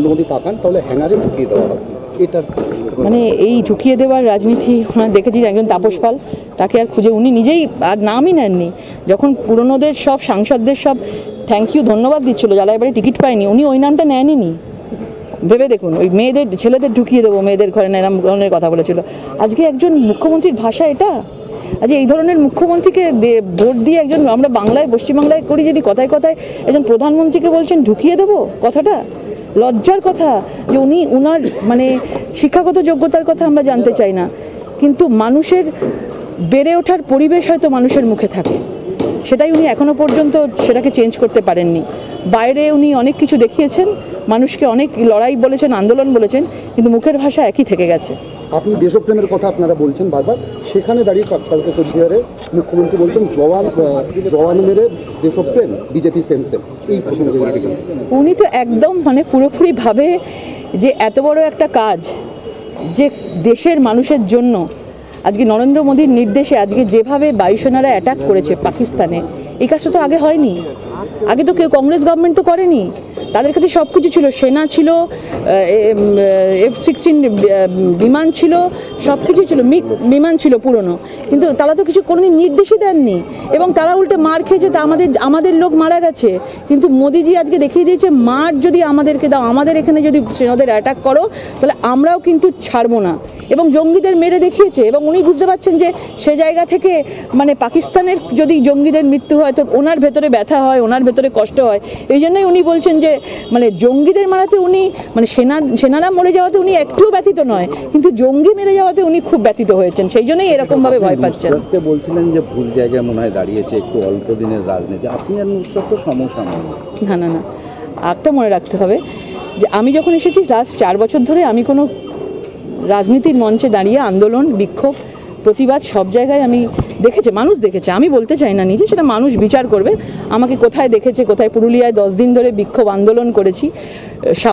যদি তাকান তাহলে হ্যাঙ্গারে ঢুকিয়ে দেওয়া হবে, এটা মানে এই ঢুকিয়ে দেওয়ার রাজনীতি দেখেছি। একজন তাপস পাল, তাকে আর খুঁজে উনি নিজেই আর নামই নেননি। যখন পুরনোদের সব সাংসদদের সব থ্যাংক ইউ ধন্যবাদ দিচ্ছিল যারা এবারে টিকিট পায়নি, উনি ওই নামটা নেনই। ভেবে দেখুন, ওই মেয়েদের ছেলেদের ঢুকিয়ে দেবো মেয়েদের ঘরে না, এরম ধরনের কথা বলেছিল। আজকে একজন মুখ্যমন্ত্রীর ভাষা এটা? আজকে এই ধরনের মুখ্যমন্ত্রীকে ভোট দিয়ে একজন, আমরা বাংলায় পশ্চিমবাংলায় করি যদি কথায় কথায় একজন প্রধানমন্ত্রীকে বলছেন ঢুকিয়ে দেবো, কথাটা লজ্জার কথা। যে উনি উনার মানে শিক্ষাগত যোগ্যতার কথা আমরা জানতে চাই না, কিন্তু মানুষের বেড়ে ওঠার পরিবেশ হয়তো মানুষের মুখে থাকে, সেটাই উনি এখনো পর্যন্ত সেটাকে চেঞ্জ করতে পারেননি। বাইরে উনি অনেক কিছু দেখিয়েছেন, মানুষকে অনেক লড়াই বলেছেন, আন্দোলন বলেছেন, কিন্তু মুখের ভাষা একই থেকে গেছে। আপনি দেশপ্রেমের কথা আপনারা বলছেন বারবার, সেখানে দাঁড়িয়ে কালকে কোচবিহারে মুখ্যমন্ত্রী বলছেন জওয়ান মেরে দেশপ্রেম, বিজেপি সেন্সে। এই প্রসঙ্গে উনি তো একদম মানে পুরোপুরি ভাবে যে এত বড় একটা কাজ, যে দেশের মানুষের জন্য আজকে নরেন্দ্র মোদীর নির্দেশে আজকে যেভাবে বায়ুসেনারা অ্যাটাক করেছে পাকিস্তানে, এই কাজটা তো আগে হয়নি। আগে তো কেউ, কংগ্রেস গভর্নমেন্ট তো করেনি। তাদের কাছে সব কিছু ছিল, সেনা ছিল, F-16 বিমান ছিল, সব কিছু ছিল, মিগ বিমান ছিল পুরনো, কিন্তু তারা তো কিছু কোনোদিন নির্দেশই দেননি, এবং তারা উল্টে মার খেয়েছে। তা আমাদের লোক মারা গেছে, কিন্তু মোদিজি আজকে দেখিয়ে দিয়েছে মার যদি আমাদেরকে দাও, আমাদের এখানে যদি সেনাদের অ্যাটাক করো, তাহলে আমরাও কিন্তু ছাড়বো না। এবং জঙ্গিদের মেরে দেখিয়েছে, এবং উনি বুঝতে পারছেন যে সে জায়গা থেকে মানে পাকিস্তানের যদি জঙ্গিদের মৃত্যু হয় তো ওনার ভেতরে ব্যথা হয়, ওনার ভেতরে কষ্ট হয়। এই জন্যই উনি বলছেন যে মানে জঙ্গিদের মারাতে উনি মানে সেনারা মরে যাওয়াতে উনি একটুও ব্যথিত নয়, কিন্তু জঙ্গি মেরে যাওয়াতে উনি খুব ব্যথিত হয়েছেন, সেই জন্যই এরকমভাবে ভয় পাচ্ছেন। বলছিলেন যে ভুল জায়গায় মনে হয় দাঁড়িয়েছে, একটু অল্প দিনের রাজনীতি। আপনি আর নুসরত তো সমসাময়িক। না, একটা মনে রাখতে হবে যে আমি যখন এসেছি লাস্ট 4 বছর ধরে আমি কোনো রাজনীতির মঞ্চে দাঁড়িয়ে আন্দোলন, বিক্ষোভ, প্রতিবাদ সব জায়গায় আমি দেখেছি, মানুষ দেখেছে। আমি বলতে চাই না নিজে, সেটা মানুষ বিচার করবে আমাকে কোথায় দেখেছে, কোথায়। পুরুলিয়ায় 10 দিন ধরে বিক্ষোভ আন্দোলন করেছি।